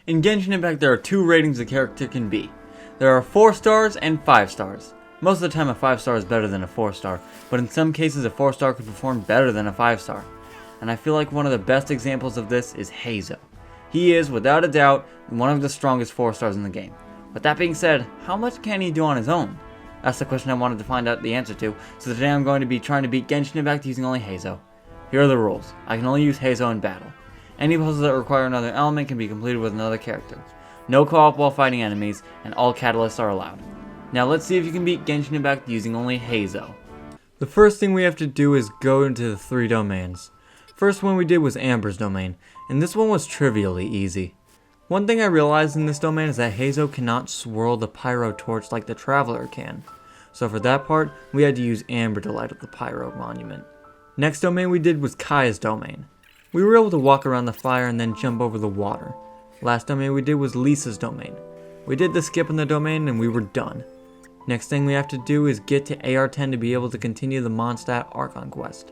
In Genshin Impact, there are 2 ratings a character can be. There are 4 stars and 5 stars. Most of the time a 5 star is better than a 4 star, but in some cases a 4 star could perform better than a 5 star. And I feel like one of the best examples of this is Heizou. He is, without a doubt, one of the strongest 4 stars in the game. With that being said, how much can he do on his own? That's the question I wanted to find out the answer to, so today I'm going to be trying to beat Genshin Impact using only Heizou. Here are the rules. I can only use Heizou in battle. Any puzzles that require another element can be completed with another character. No co-op while fighting enemies, and all catalysts are allowed. Now let's see if you can beat Genshin Impact using only Heizou. The first thing we have to do is go into the 3 domains. First one we did was Amber's domain, and this one was trivially easy. One thing I realized in this domain is that Heizou cannot swirl the pyro torch like the Traveler can. So for that part, we had to use Amber to light up the pyro monument. Next domain we did was Kaya's domain. We were able to walk around the fire and then jump over the water. Last domain we did was Lisa's domain. We did the skip in the domain and we were done. Next thing we have to do is get to AR10 to be able to continue the Mondstadt Archon quest.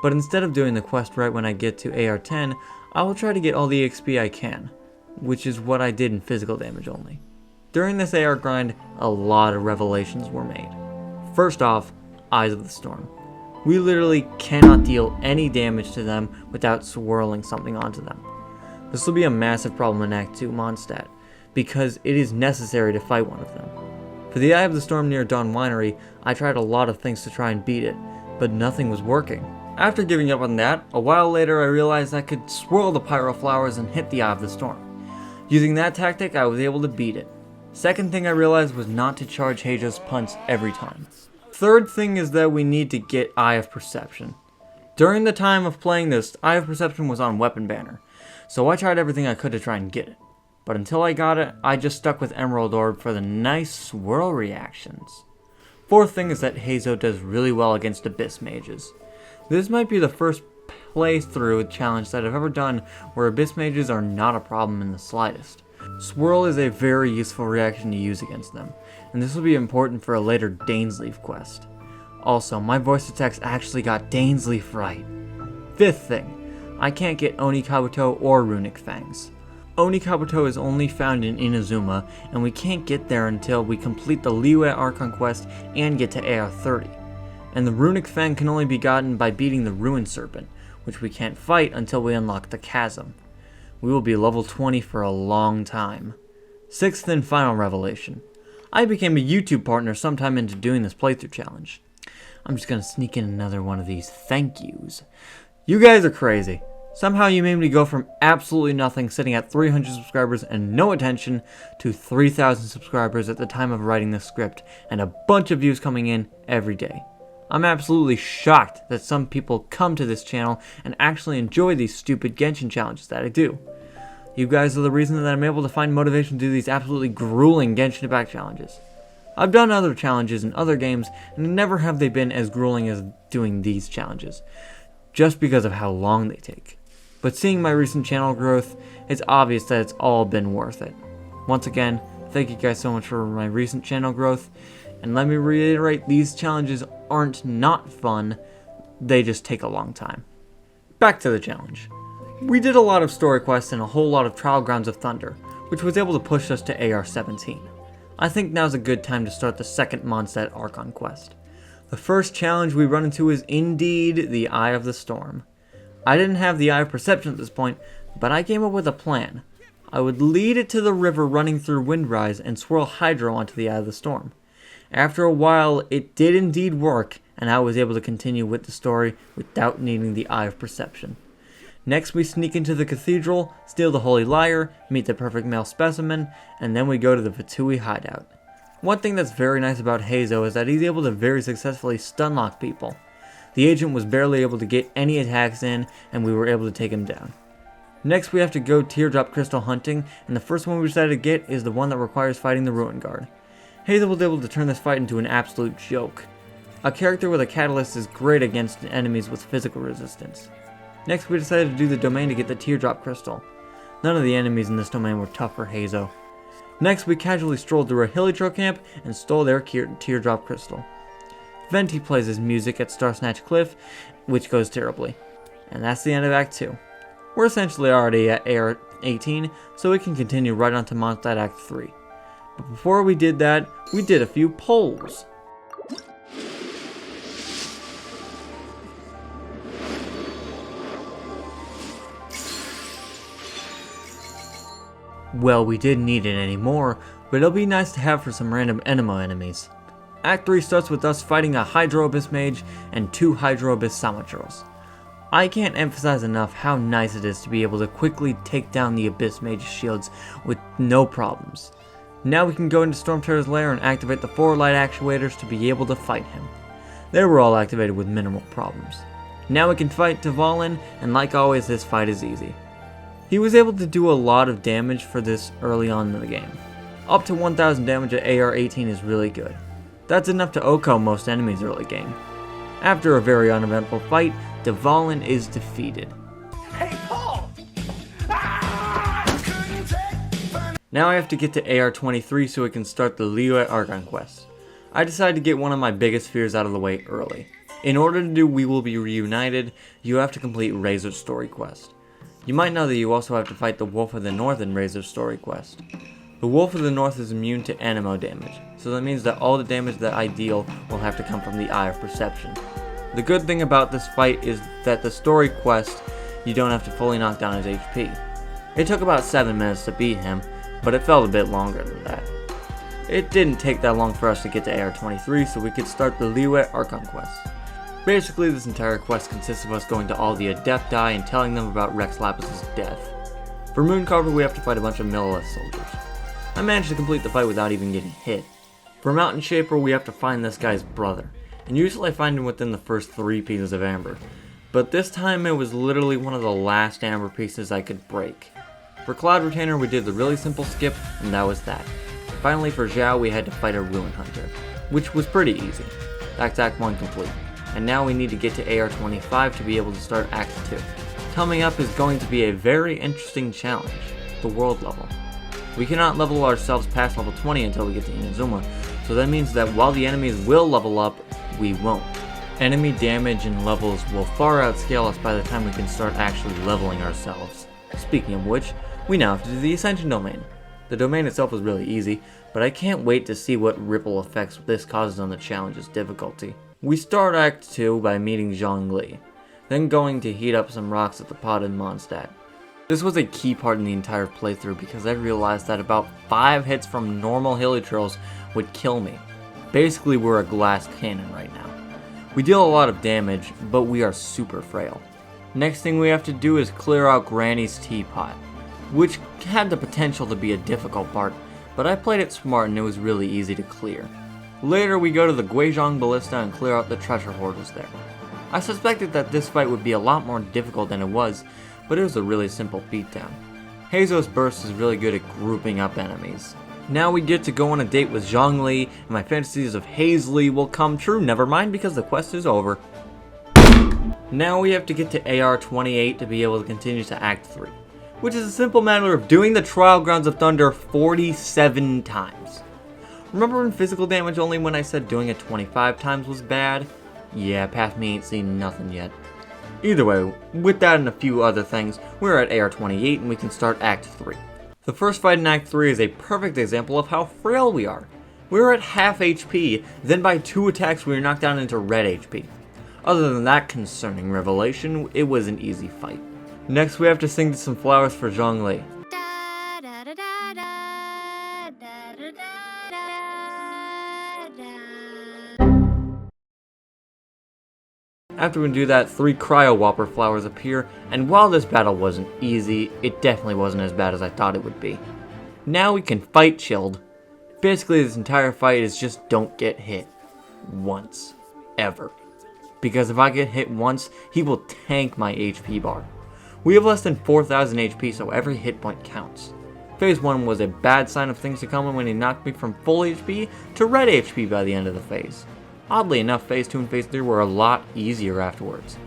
But instead of doing the quest right when I get to AR10, I will try to get all the XP I can, which is what I did in physical damage only. During this AR grind, a lot of revelations were made. First off, Eyes of the Storm. We literally cannot deal any damage to them without swirling something onto them. This will be a massive problem in Act 2 Mondstadt, because it is necessary to fight one of them. For the Eye of the Storm near Dawn Winery, I tried a lot of things to try and beat it, but nothing was working. After giving up on that, a while later I realized I could swirl the pyro flowers and hit the Eye of the Storm. Using that tactic, I was able to beat it. Second thing I realized was not to charge Heizou's punch every time. Third thing is that we need to get Eye of Perception. During the time of playing this, Eye of Perception was on Weapon Banner, so I tried everything I could to try and get it. But until I got it, I just stuck with Emerald Orb for the nice swirl reactions. Fourth thing is that Heizou does really well against Abyss Mages. This might be the first playthrough challenge that I've ever done where Abyss Mages are not a problem in the slightest. Swirl is a very useful reaction to use against them, and this will be important for a later Dainsleif quest. Also, my voice attacks actually got Dainsleif right. Fifth thing, I can't get Oni Kabuto or Runic Fangs. Oni Kabuto is only found in Inazuma, and we can't get there until we complete the Liyue Archon quest and get to AR30. And the Runic Fang can only be gotten by beating the Ruin Serpent, which we can't fight until we unlock the Chasm. We will be level 20 for a long time. Sixth and final revelation. I became a YouTube partner sometime into doing this playthrough challenge. I'm just gonna sneak in another one of these thank yous. You guys are crazy. Somehow you made me go from absolutely nothing, sitting at 300 subscribers and no attention, to 3,000 subscribers at the time of writing this script, and a bunch of views coming in every day. I'm absolutely shocked that some people come to this channel and actually enjoy these stupid Genshin challenges that I do. You guys are the reason that I'm able to find motivation to do these absolutely grueling Genshin Impact challenges. I've done other challenges in other games, and never have they been as grueling as doing these challenges, just because of how long they take. But seeing my recent channel growth, it's obvious that it's all been worth it. Once again, thank you guys so much for my recent channel growth, and let me reiterate, these challenges aren't not fun, they just take a long time. Back to the challenge. We did a lot of story quests and a whole lot of Trial Grounds of Thunder, which was able to push us to AR17. I think now's a good time to start the second Mondstadt Archon quest. The first challenge we run into is indeed the Eye of the Storm. I didn't have the Eye of Perception at this point, but I came up with a plan. I would lead it to the river running through Windrise and swirl Hydro onto the Eye of the Storm. After a while, it did indeed work, and I was able to continue with the story without needing the Eye of Perception. Next, we sneak into the cathedral, steal the Holy Lyre, meet the perfect male specimen, and then we go to the Fatui hideout. One thing that's very nice about Heizou is that he's able to very successfully stunlock people. The agent was barely able to get any attacks in, and we were able to take him down. Next, we have to go Teardrop Crystal hunting, and the first one we decided to get is the one that requires fighting the Ruin Guard. Heizou was able to turn this fight into an absolute joke. A character with a catalyst is great against enemies with physical resistance. Next, we decided to do the domain to get the Teardrop Crystal. None of the enemies in this domain were tough for Heizou. Next, we casually strolled through a Hilichurl camp and stole their Teardrop Crystal. Venti plays his music at Starsnatch Cliff, which goes terribly. And that's the end of Act 2. We're essentially already at 18 so we can continue right on to Mondstadt Act 3. But before we did that, we did a few polls. Well, we didn't need it anymore, but it'll be nice to have for some random Enemo enemies. Act 3 starts with us fighting a Hydro Abyss Mage and 2 Hydro Abyss Salamangreals. I can't emphasize enough how nice it is to be able to quickly take down the Abyss Mage's shields with no problems. Now we can go into Storm Terror's lair and activate the 4 light actuators to be able to fight him. They were all activated with minimal problems. Now we can fight Dvalin, and like always, this fight is easy. He was able to do a lot of damage for this early on in the game. Up to 1000 damage at AR 18 is really good. That's enough to OHKO most enemies early game. After a very uneventful fight, Dvalin is defeated. Hey, Paul! Now I have to get to AR 23 so we can start the Liyue Archon quest. I decided to get one of my biggest fears out of the way early. In order to do We Will Be Reunited, you have to complete Razor's story quest. You might know that you also have to fight the Wolf of the North in Razor's story quest. The Wolf of the North is immune to Enemo damage, so that means that all the damage that I deal will have to come from the Eye of Perception. The good thing about this fight is that the story quest, you don't have to fully knock down his HP. It took about 7 minutes to beat him, but it felt a bit longer than that. It didn't take that long for us to get to AR 23, so we could start the Liyue Archon quest. Basically, this entire quest consists of us going to all the Adepti and telling them about Rex Lapis's death. For Mooncarver, we have to fight a bunch of Millilith soldiers. I managed to complete the fight without even getting hit. For Mountain Shaper, we have to find this guy's brother, and usually I find him within the first 3 pieces of amber. But this time it was literally one of the last amber pieces I could break. For Cloud Retainer, we did the really simple skip, and that was that. Finally, for Zhao, we had to fight a Ruin Hunter, which was pretty easy. That's Act 1 complete. And now we need to get to AR 25 to be able to start Act 2. Coming up is going to be a very interesting challenge, the world level. We cannot level ourselves past level 20 until we get to Inazuma, so that means that while the enemies will level up, we won't. Enemy damage and levels will far outscale us by the time we can start actually leveling ourselves. Speaking of which, we now have to do the Ascension domain. The domain itself is really easy, but I can't wait to see what ripple effects this causes on the challenge's difficulty. We start Act 2 by meeting Zhongli, then going to heat up some rocks at the pod in Mondstadt. This was a key part in the entire playthrough because I realized that about 5 hits from normal hilichurls would kill me. Basically, we're a glass cannon right now. We deal a lot of damage, but we are super frail. Next thing we have to do is clear out Granny's teapot, which had the potential to be a difficult part, but I played it smart and it was really easy to clear. Later we go to the Guizhong Ballista and clear out the treasure hoarders there. I suspected that this fight would be a lot more difficult than it was, but it was a really simple beatdown. Heizou's burst is really good at grouping up enemies. Now we get to go on a date with Zhongli, and my fantasies of Heizou will come true, never mind because the quest is over. Now we have to get to AR 28 to be able to continue to Act 3, which is a simple matter of doing the Trial Grounds of Thunder 47 times. Remember in physical damage only when I said doing it 25 times was bad? Yeah, past me ain't seen nothing yet. Either way, with that and a few other things, we're at AR 28 and we can start Act 3. The first fight in Act 3 is a perfect example of how frail we are. We were at half HP, then by 2 attacks we were knocked down into red HP. Other than that concerning revelation, it was an easy fight. Next we have to sing some flowers for Zhongli. After we do that, 3 Cryo Whopper flowers appear, and while this battle wasn't easy, it definitely wasn't as bad as I thought it would be. Now we can fight Chilled. Basically this entire fight is just don't get hit. Once. Ever. Because if I get hit once, he will tank my HP bar. We have less than 4,000 HP, so every hit point counts. Phase 1 was a bad sign of things to come when he knocked me from full HP to red HP by the end of the phase. Oddly enough, Phase 2 and Phase 3 were a lot easier afterwards.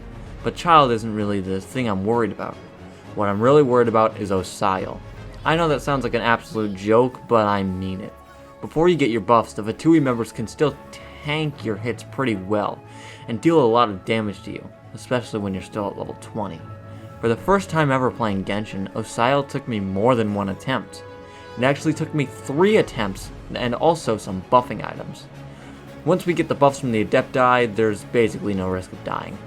But Child isn't really the thing I'm worried about. What I'm really worried about is Osile. I know that sounds like an absolute joke, but I mean it. Before you get your buffs, the Fatui members can still tank your hits pretty well, and deal a lot of damage to you, especially when you're still at level 20. For the first time ever playing Genshin, Osile took me more than one attempt. It actually took me 3 attempts, and also some buffing items. Once we get the buffs from the Adepti, there's basically no risk of dying.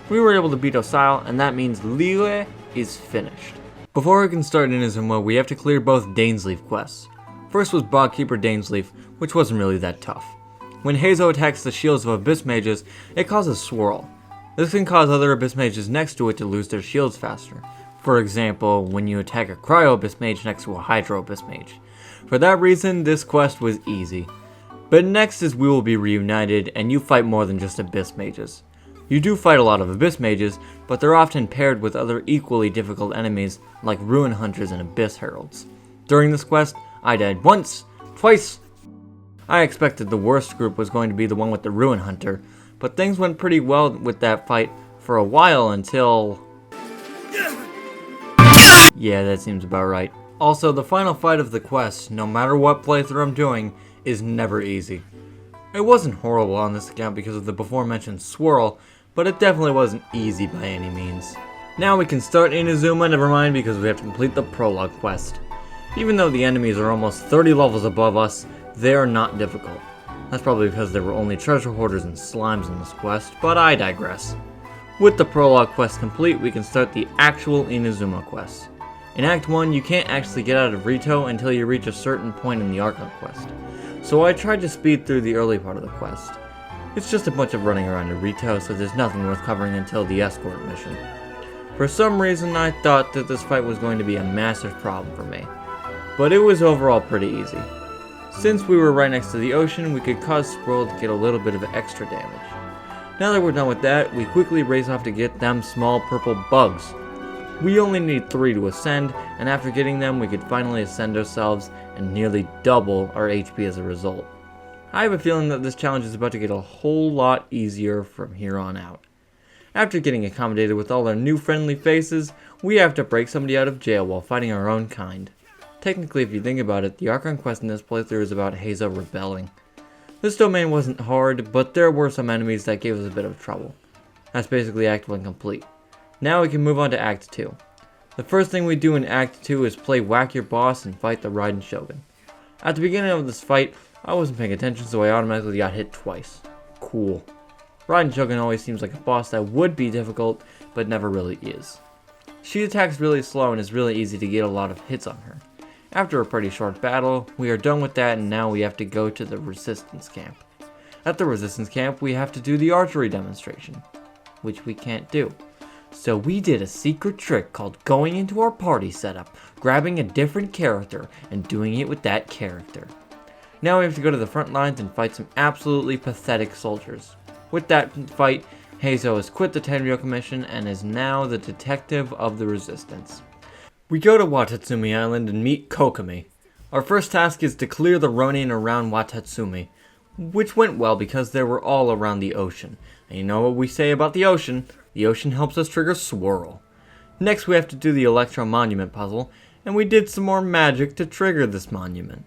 We were able to beat Osile, and that means Liyue is finished. Before we can start Inazuma, we have to clear both Dainsleif quests. First was Bogkeeper Dainsleif, which wasn't really that tough. When Heizou attacks the shields of Abyss Mages, it causes Swirl. This can cause other Abyss Mages next to it to lose their shields faster. For example, when you attack a Cryo Abyss Mage next to a Hydro Abyss Mage. For that reason, this quest was easy. But next is we will be reunited, and you fight more than just Abyss Mages. You do fight a lot of Abyss Mages, but they're often paired with other equally difficult enemies like Ruin Hunters and Abyss Heralds. During this quest, I died once, twice. I expected the worst group was going to be the one with the Ruin Hunter, but things went pretty well with that fight for a while until... Yeah, that seems about right. Also, the final fight of the quest, no matter what playthrough I'm doing, is never easy. It wasn't horrible on this account because of the before mentioned Swirl, but it definitely wasn't easy by any means. Now we can start Inazuma, never mind, because we have to complete the prologue quest. Even though the enemies are almost 30 levels above us, they are not difficult. That's probably because there were only treasure hoarders and slimes in this quest, but I digress. With the prologue quest complete, we can start the actual Inazuma quest. In Act 1, you can't actually get out of Rito until you reach a certain point in the Archon quest, so I tried to speed through the early part of the quest. It's just a bunch of running around in Rito, so there's nothing worth covering until the escort mission. For some reason, I thought that this fight was going to be a massive problem for me, but it was overall pretty easy. Since we were right next to the ocean, we could cause Swirl to get a little bit of extra damage. Now that we're done with that, we quickly race off to get them small purple bugs. We only need 3 to ascend, and after getting them, we could finally ascend ourselves and nearly double our HP as a result. I have a feeling that this challenge is about to get a whole lot easier from here on out. After getting accommodated with all our new friendly faces, we have to break somebody out of jail while fighting our own kind. Technically, if you think about it, the Archon quest in this playthrough is about Heizou rebelling. This domain wasn't hard, but there were some enemies that gave us a bit of trouble. That's basically Act 1 complete. Now we can move on to Act 2. The first thing we do in Act 2 is play Whack Your Boss and fight the Raiden Shogun. At the beginning of this fight, I wasn't paying attention, so I automatically got hit twice. Cool. Raiden Shogun always seems like a boss that would be difficult, but never really is. She attacks really slow and is really easy to get a lot of hits on her. After a pretty short battle, we are done with that, and now we have to go to the Resistance Camp. At the Resistance Camp, we have to do the archery demonstration, which we can't do. So we did a secret trick called going into our party setup, grabbing a different character, and doing it with that character. Now we have to go to the front lines and fight some absolutely pathetic soldiers. With that fight, Heizou has quit the Tenryou Commission and is now the detective of the Resistance. We go to Watatsumi Island and meet Kokomi. Our first task is to clear the Ronin around Watatsumi, which went well because they were all around the ocean. And you know what we say about the ocean helps us trigger Swirl. Next we have to do the Electro Monument puzzle, and we did some more magic to trigger this monument.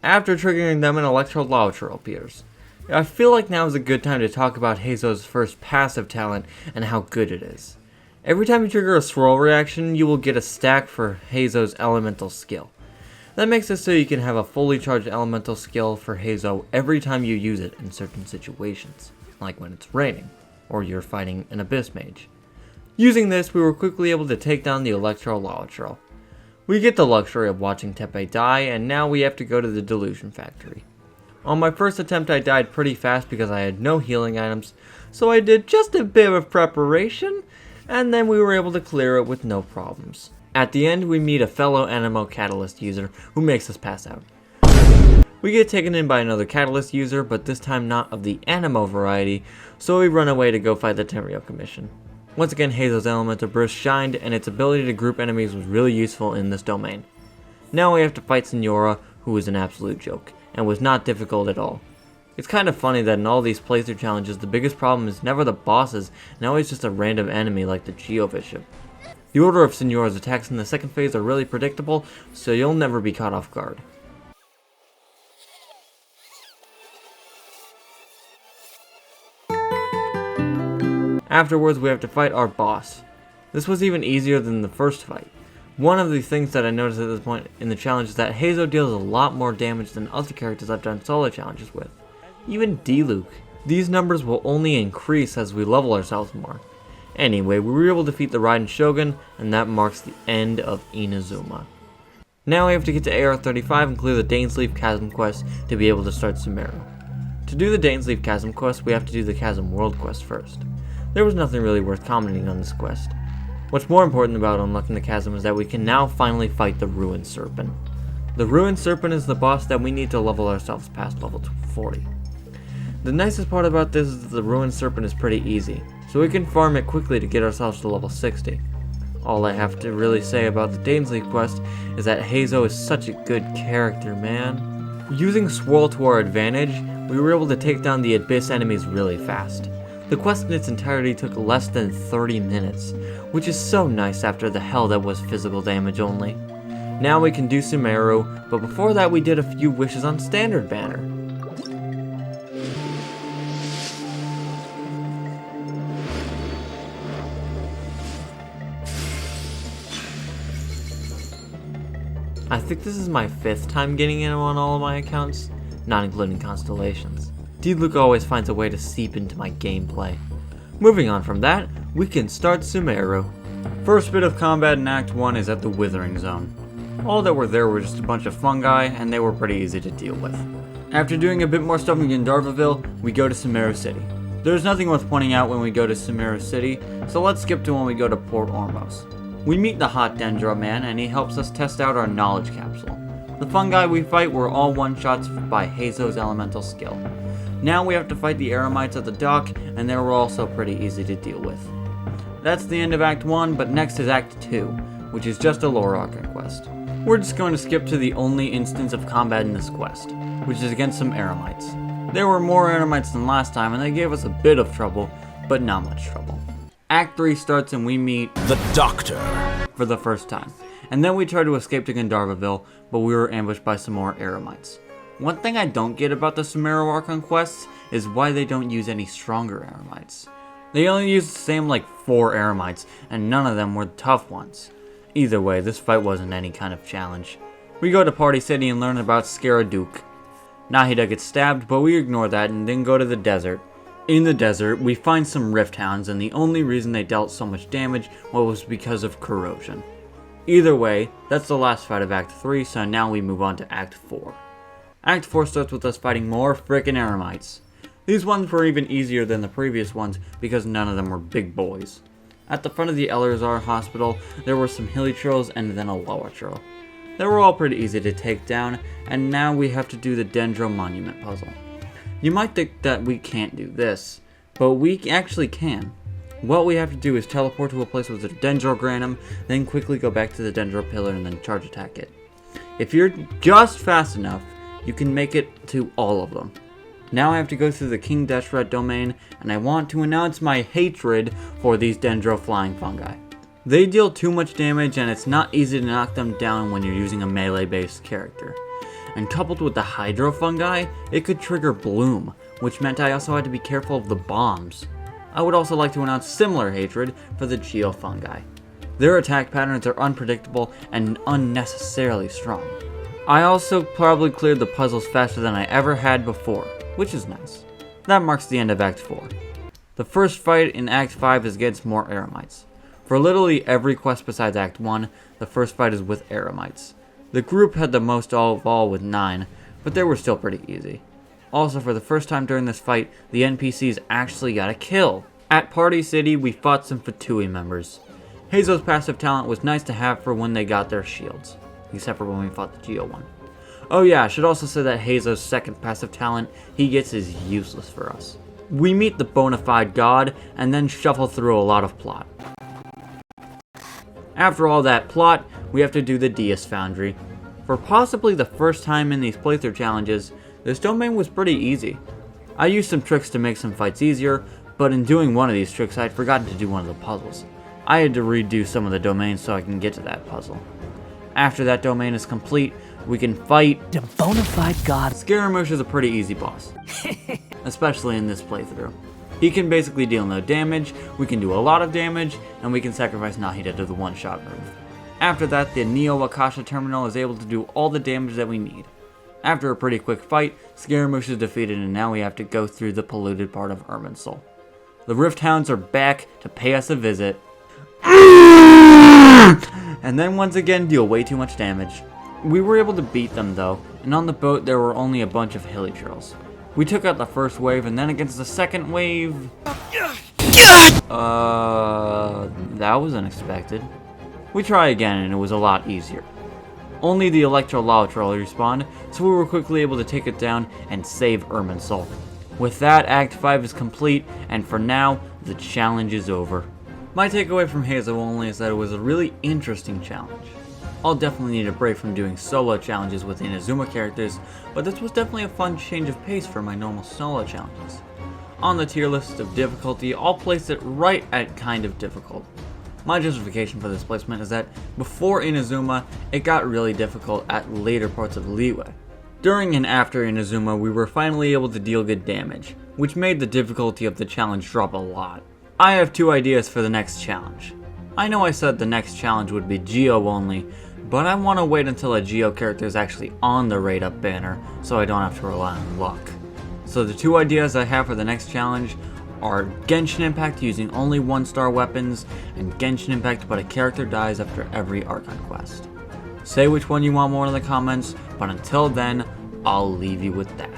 After triggering them, an Electro Lavature appears. I feel like now is a good time to talk about Heizou's first passive talent and how good it is. Every time you trigger a Swirl reaction, you will get a stack for Heizou's elemental skill. That makes it so you can have a fully charged elemental skill for Heizou every time you use it in certain situations, like when it's raining, or you're fighting an Abyss Mage. Using this, we were quickly able to take down the Electro Lavature. We get the luxury of watching Teppei die, and now we have to go to the Delusion Factory. On my first attempt I died pretty fast because I had no healing items, so I did just a bit of preparation, and then we were able to clear it with no problems. At the end, we meet a fellow Animo Catalyst user who makes us pass out. We get taken in by another Catalyst user, but this time not of the Animo variety, so we run away to go fight the Tenryou Commission. Once again, Heizou's Elemental Burst shined, and its ability to group enemies was really useful in this domain. Now we have to fight Signora, who is an absolute joke, and was not difficult at all. It's kind of funny that in all these playthrough challenges, the biggest problem is never the bosses, and always just a random enemy like the Geobishop. The order of Signora's attacks in the second phase are really predictable, so you'll never be caught off guard. Afterwards, we have to fight our boss. This was even easier than the first fight. One of the things that I noticed at this point in the challenge is that Heizou deals a lot more damage than other characters I've done solo challenges with. Even Diluc. These numbers will only increase as we level ourselves more. Anyway, we were able to defeat the Raiden Shogun, and that marks the end of Inazuma. Now we have to get to AR-35 and clear the Dainsleif Chasm quest to be able to start Sumeru. To do the Dainsleif Chasm quest, we have to do the Chasm World quest first. There was nothing really worth commenting on this quest. What's more important about unlocking the chasm is that we can now finally fight the Ruined Serpent. The Ruined Serpent is the boss that we need to level ourselves past level 40. The nicest part about this is that the Ruined Serpent is pretty easy, so we can farm it quickly to get ourselves to level 60. All I have to really say about the Dainsleif quest is that Heizou is such a good character, man. Using Swirl to our advantage, we were able to take down the Abyss enemies really fast. The quest in its entirety took less than 30 minutes, which is so nice after the hell that was physical damage only. Now we can do Sumeru, but before that we did a few wishes on Standard Banner. I think this is my 5th time getting in on all of my accounts, not including Constellations. Diluc always finds a way to seep into my gameplay. Moving on from that, we can start Sumeru. First bit of combat in Act 1 is at the Withering Zone. All that were there were just a bunch of fungi, and they were pretty easy to deal with. After doing a bit more stuff in Gandharvaville, we go to Sumeru City. There's nothing worth pointing out when we go to Sumeru City, so let's skip to when we go to Port Ormos. We meet the Hot Dendro Man, and he helps us test out our knowledge capsule. The fungi we fight were all one-shots by Heizou's elemental skill. Now we have to fight the Eremites at the dock, and they were also pretty easy to deal with. That's the end of Act 1, but next is Act 2, which is just a lore arc quest. We're just going to skip to the only instance of combat in this quest, which is against some Eremites. There were more Eremites than last time, and they gave us a bit of trouble, but not much trouble. Act 3 starts and we meet the Doctor for the first time, and then we try to escape to Gandharvaville, but we were ambushed by some more Eremites. One thing I don't get about the Sumeru Archon quests is why they don't use any stronger Eremites. They only use the same 4 Eremites, and none of them were tough ones. Either way, this fight wasn't any kind of challenge. We go to Party City and learn about Scaradouc. Nahida gets stabbed, but we ignore that and then go to the desert. In the desert, we find some Rift Hounds, and the only reason they dealt so much damage was because of corrosion. Either way, that's the last fight of Act 3, so now we move on to Act 4. Act 4 starts with us fighting more frickin' Eremites. These ones were even easier than the previous ones because none of them were big boys. At the front of the Eleazar Hospital, there were some Hilichurls and then a Lawachurl. They were all pretty easy to take down, and now we have to do the Dendro Monument puzzle. You might think that we can't do this, but we actually can. What we have to do is teleport to a place with a Dendrogranum, then quickly go back to the Dendro Pillar and then charge attack it. If you're just fast enough, you can make it to all of them. Now I have to go through the King Deshret domain, and I want to announce my hatred for these Dendro flying fungi. They deal too much damage, and it's not easy to knock them down when you're using a melee-based character. And coupled with the Hydro fungi, it could trigger Bloom, which meant I also had to be careful of the bombs. I would also like to announce similar hatred for the Geofungi. Their attack patterns are unpredictable and unnecessarily strong. I also probably cleared the puzzles faster than I ever had before, which is nice. That marks the end of Act 4. The first fight in Act 5 is against more Eremites. For literally every quest besides Act 1, the first fight is with Eremites. The group had the most of all with 9, but they were still pretty easy. Also, for the first time during this fight, the NPCs actually got a kill. At Party City, we fought some Fatui members. Heizou's passive talent was nice to have for when they got their shields, except for when we fought the Geo one. Oh yeah, I should also say that Heizou's second passive talent he gets is useless for us. We meet the Bonafide God, and then shuffle through a lot of plot. After all that plot, we have to do the Deus Foundry. For possibly the first time in these playthrough challenges, this domain was pretty easy. I used some tricks to make some fights easier, but in doing one of these tricks I had forgotten to do one of the puzzles. I had to redo some of the domains so I can get to that puzzle. After that domain is complete, we can fight the Bonafide God. Scaramouche is a pretty easy boss, especially in this playthrough. He can basically deal no damage, we can do a lot of damage, and we can sacrifice Nahida to the one-shot move. After that, the Neo Akasha Terminal is able to do all the damage that we need. After a pretty quick fight, Scaramouche is defeated and now we have to go through the polluted part of Irminsul. The Rift Hounds are back to pay us a visit, and then once again deal way too much damage. We were able to beat them though, and on the boat there were only a bunch of Hilichurls. We took out the first wave, and then against the second wave... that was unexpected. We try again and it was a lot easier. Only the Electro Lava Troll respawned, so we were quickly able to take it down and save Irminsul. With that, Act 5 is complete, and for now, the challenge is over. My takeaway from Heizou Only is that it was a really interesting challenge. I'll definitely need a break from doing solo challenges with Inazuma characters, but this was definitely a fun change of pace for my normal solo challenges. On the tier list of difficulty, I'll place it right at kind of difficult. My justification for this placement is that before Inazuma, it got really difficult at later parts of Liyue. During and after Inazuma, we were finally able to deal good damage, which made the difficulty of the challenge drop a lot. I have 2 ideas for the next challenge. I know I said the next challenge would be Geo only, but I want to wait until a Geo character is actually on the Raid Up banner, so I don't have to rely on luck. So the 2 ideas I have for the next challenge are Genshin Impact using only 1-star weapons, and Genshin Impact but a character dies after every Archon quest. Say which one you want more in the comments, but until then, I'll leave you with that.